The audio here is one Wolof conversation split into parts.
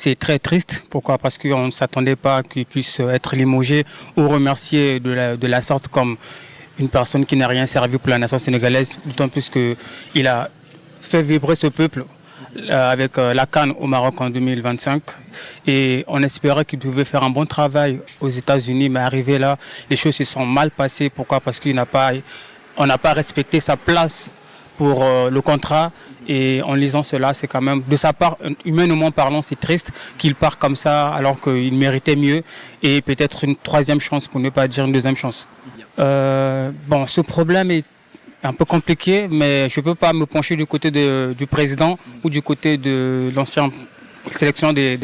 c'est très triste. Pourquoi? Parce qu'on ne s'attendait pas qu'il puisse être limogé ou remercié de la sorte comme une personne qui n'a rien servi pour la nation sénégalaise, d'autant plus qu'il a fait vibrer ce peuple avec la CAN au Maroc en 2025 et on espérait qu'il devait faire un bon travail aux États-Unis, mais arrivé là, les choses se sont mal passées. Pourquoi? Parce qu'on n'a pas respecté sa place pour le contrat, et en lisant cela, c'est quand même, de sa part, humainement parlant, c'est triste qu'il parte comme ça alors qu'il méritait mieux et peut-être une troisième chance, pour ne pas dire une deuxième chance. Bon, ce problème est un peu compliqué, mais je ne peux pas me pencher du côté du président ou du côté de l'ancien sélection des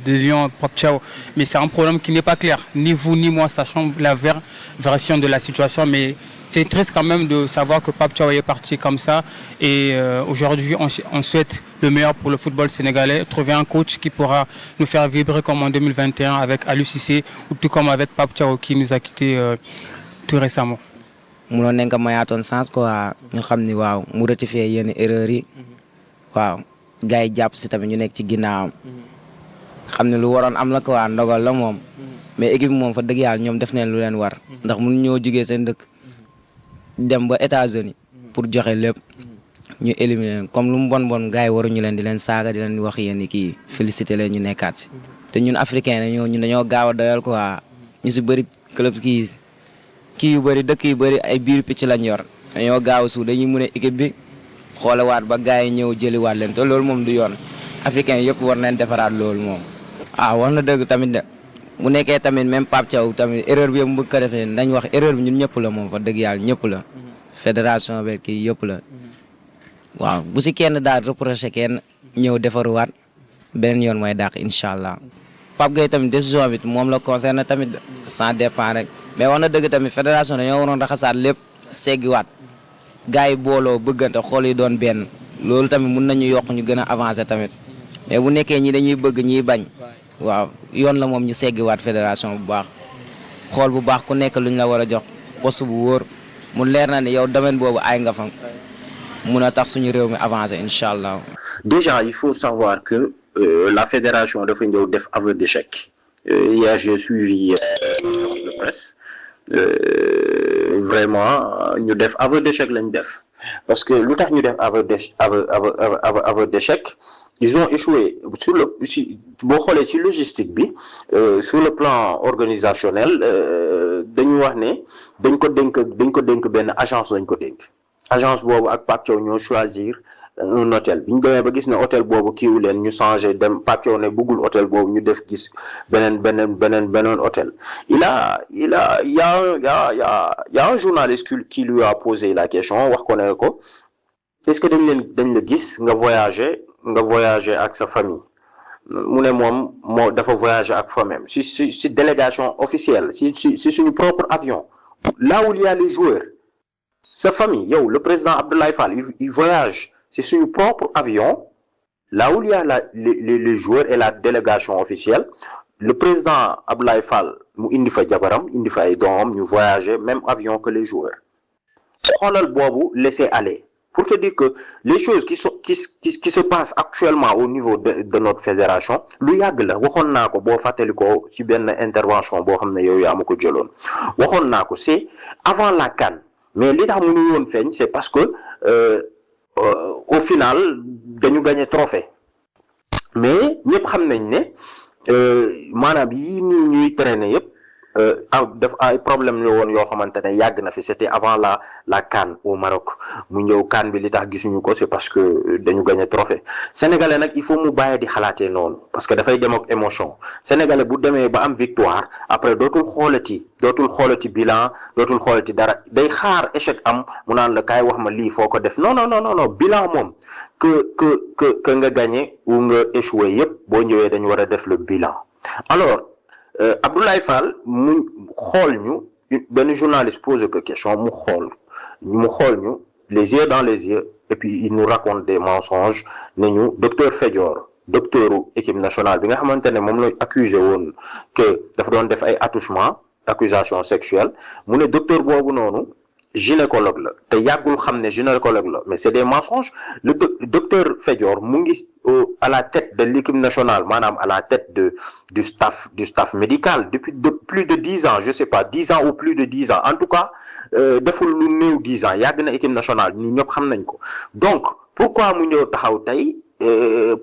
Lions, Pape Thiaw. Mais c'est un problème qui n'est pas clair. Ni vous ni moi sachons la version de la situation, mais c'est triste quand même de savoir que Pape Thiaw est parti comme ça. Et aujourd'hui, on souhaite le meilleur pour le football sénégalais. Trouver un coach qui pourra nous faire vibrer comme en 2021 avec Aliou Cissé, ou tout comme avec Pape Thiaw qui nous a quittés tout récemment. Munoon nañ ko mayaatoon sens quoi ñu xam ni waaw mu rectifier yenn erreurs yi waaw gars yi jàpp si tamit ñu nekk ci ginnaawam xam ne lu waroon am la quoi ndogal la moom mais équipe moom fa dëgg yàlla ñoom def neen lu leen war ndax mënu ñoo jugee seen dëkk dem ba États-Unis pour joxe lépp ñu éliminer comme lu mu bon gars yi waruñu leen di leen saaga di leen wax yenn kii féliciter leen ñu nekkaat si te ñun africain ñun dañoo gaaw a doyal quoi ñu si bëri club kii yu bëri dëkk yu bëri ay biir picc lañ yor dañoo gaaw a suuf dañuy mun a équipe bi xoolawaat ba gars yi ñëw jëliwaat leen te loolu moom du yoon africain yëpp war nañ defaraat loolu moom. wax na dëgg tamit de mu nekkee tamit même Pape Thiaw tamit erreur bi yëpp mu ko defee dañ wax erreur bi ñun ñëpp la moom fa dëgg yàlla ñëpp la fédération bi kii yëpp la waaw bu si kenn daal reproché kenn ñëw defaruwaat beneen yoon mooy dàq incha allah. Pape Gueye tamit décision bi moom la concerne tamit sans dépend rek mais wax na dëgg tamit fédération dañoo waroon raxasaat lépp seggiwaat gars yi booloo bëggante xool yi doon benn loolu tamit mun nañu yokk ñu gën a avancer tamit mais bu nekkee ñi dañuy bëgg ñiy bañ waaw yoon la moom ñu seggiwaat fédération bu baax xool bu baax ku nekk luñ la war a jox poste bu wóor mu leer na ne yow domaine boobu ay nga fa mun a tax suñu réew mi avancer incha allah. Déjà, il faut savoir que la fédération de ñëw def aveu d'échec. Hier, j'ai suivi une conférence de presse. Vraiment, ñu def aveu d'échec lañ def. Parce que lu tax ñu def aveu d'échec, ils ont échoué sur le boo xoolee ci logistique bi sur le plan organisationnel dañu wax ne dañ ko dénk benn agence lañ ko dénk. Agence boobu ak Pape Thiaw ñoo choisir un hôtel bi ñu demee ba gis ne hôtel boobu kiiwu leen ñu changé dem Pape Thiaw ne bëggul hôtel boobu ñu def gis beneen hôtel. Il y a un journaliste qui lui a posé la question wax ko ne ko est-ce que dañ la gis nga voyager ak sa famille mu ne moom moo dafa voyager ak famille si délégation officielle si suñu propre avion là où il y a les joueurs. Sa famille, le président Abdoulaye Fall, il voyage. C'est son propre avion. Là où il y a les joueurs et la délégation officielle, le président Abdoulaye Fall, indi fa jabaram, indi fa ay doomam, ñu voyager même avion que les joueurs. Xoolal boobu laisser aller. Pour te dire que les choses qui se passent actuellement au niveau de notre fédération, lu yàgg la waxoon naa ko boo fàttali ko ci benn intervention boo xam ne yow yaa ma ko jëloon waxoon naa ko c'est avant la CAN. Mais li tax mënu woon feeñ c'est parce que au final dañu gagné trophée mais ñëpp xam nañ ne maanaam yi nii ñuy traîner yëpp def ay problème la woon yoo xamante ne yàgg na fi c'était avant la CAN au Maroc mu ñëw CAN bi li tax gisuñu ko c'est parce que dañu gagné trophée sénégalais nag il faut mu bàyyi di xalaatee noonu parce que dafay dem ak émotion sénégalais bu demee ba am victoire après dootul xoolati bilan dootul xoolati dara day xaar échec am mu naan la kaay wax ma lii foo ko def non bilan moom que nga gagné ou nga échoué yépp boo ñëwee dañu war a def le bilan alors Abdoulaye Fall mu xool ñu benn journaliste pose que question mu xool ñu les yeux dans les yeux et puis il nous raconte des mensonges ne ñu docteur Fedior docteuru équipe nationale bi nga xamante ne moom la accusé woon que dafa doon def ay attouchement accusation sexuelle mu ne docteur boobu noonu gynécologue la te yàggul xam ne gynécologue la mais c'est des mensonges. Le docteur Fedior mu ngi à la tête de l'équipe nationale maanaam à la tête du staff médical depuis plus de 10 ans je sais pas 10 ans ou plus de 10 ans en tout cas deful lu néew 10 ans yàgg na équipe nationale ñu ñëpp xam nañ ko donc pourquoi mu ñëw taxaw tey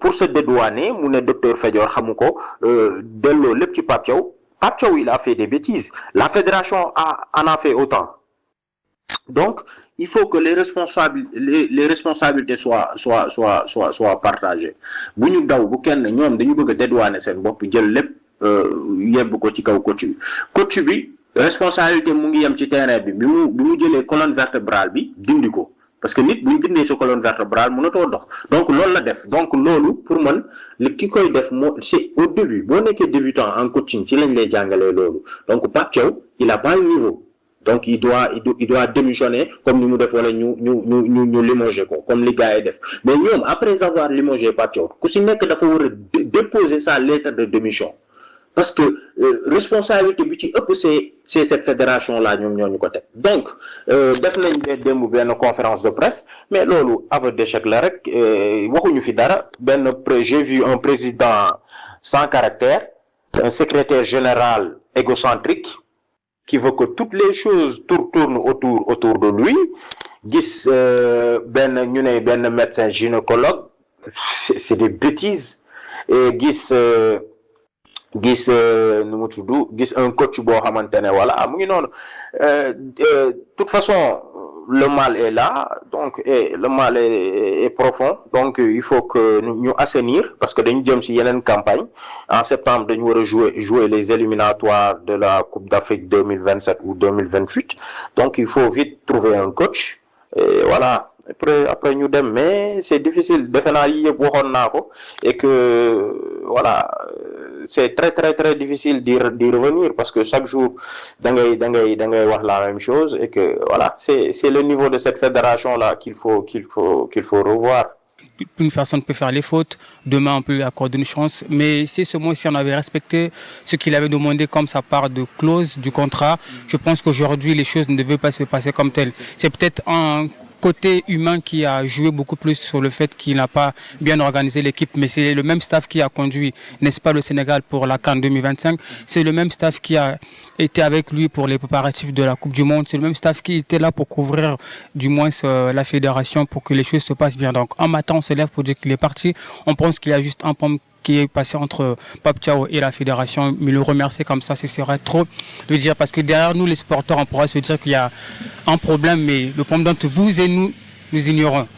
pour se dédouaner mu ne docteur Fedior xamu ko delloo lépp ci Pape Thiaw. Pape Thiaw il a fait des bêtises la fédération en a fait autant. Donc, il faut que les responsabilités soient partagées. Bu ñu daw bu kenn ñoom dañu bëgg a dédouaner seen bopp jël lépp yebb ko ci kaw coach bi responsabilité mu ngi yem ci terrain bi bi mu jëlee colonne vertébrale bi dindi ko parce que nit bu ñu dindee sa colonne vertébrale mënatoo dox donc loolu la def donc loolu pour man ki koy def c'est au début boo nekkee débutant en coaching ci lañ lay jàngalee loolu donc Pape Thiaw il a pas le niveau. Donc il doit démissionner comme nous def wala ñu limoger ko comme les gars yi def mais ñoom après avoir limogé Pape Thiaw ku si nekk dafa war a déposer sa lettre de démission parce que responsabilité bi ci ëpp c'est cette fédération là ñoom ñoo ñu ko teg donc def nañ démb benn conférence de presse mais loolu aveu d'échec la rek waxuñu fi dara j'ai vu un président sans caractère un secrétaire général égocentrique qui veut que toutes les choses tournent autour de lui gis ñu ne benn médecin gynécologue c'est des bêtises et gis nu mu tudd gis un coach boo xamante ne voilà mu ngi noonu toute façon le mal est là donc le mal est profond donc il faut que ñu assainir parce que dañu jëm ci yeneen campagne en septembre dañu war a jouer les éliminatoires de la Coupe d'Afrique 2027 ou 2028 donc il faut vite trouver un coach et voilà après ñu dem mais c'est difficile defe naa yi yëpp waxoon naa ko et que voilà c'est très difficile d'y revenir parce que chaque jour da ngay wax la même chose et que voilà c'est le niveau de cette fédération là qu'il faut revoir. Une personne peut faire les fautes, demain on peut lui accorder une chance, mais si ce mois-ci on avait respecté ce qu'il avait demandé comme sa part de clause du contrat, je pense qu'aujourd'hui les choses ne devaient pas se passer comme tel. C'est peut-être un côté humain qui a joué beaucoup plus sur le fait qu'il n'a pas bien organisé l'équipe, mais c'est le même staff qui a conduit, n'est-ce pas, le Sénégal pour la CAN 2025, c'est le même staff qui a été avec lui pour les préparatifs de la Coupe du Monde, c'est le même staff qui était là pour couvrir du moins la fédération pour que les choses se passent bien. Donc un matin on se lève pour dire qu'il est parti, on pense qu'il y a juste un pomme qui est passé entre Pape Thiaw et la fédération, mais le remercier comme ça, ce serait trop de dire, parce que derrière nous, les supporters, on pourra se dire qu'il y a un problème, mais le problème entre vous et nous ignorons.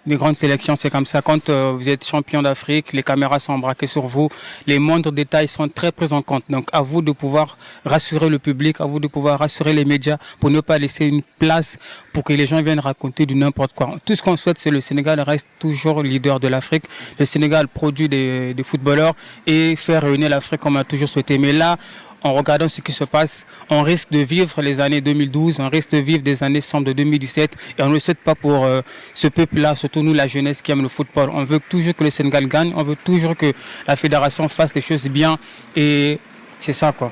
Les grandes sélections, c'est comme ça. Quand vous êtes champion d'Afrique, les caméras sont braquées sur vous, les moindres détails sont très pris en compte. Donc, à vous de pouvoir rassurer le public, à vous de pouvoir rassurer les médias pour ne pas laisser une place pour que les gens viennent raconter du n'importe quoi. Tout ce qu'on souhaite, c'est que le Sénégal reste toujours leader de l'Afrique. Le Sénégal produit des footballeurs et faire réunir l'Afrique comme on a toujours souhaité. Mais là, en regardant ce qui se passe, on risque de vivre les années 2012, on risque de vivre des années sombres de 2017 et on ne le souhaite pas pour ce peuple-là, surtout nous, la jeunesse qui aime le football. On veut toujours que le Sénégal gagne, on veut toujours que la fédération fasse les choses bien et c'est ça quoi.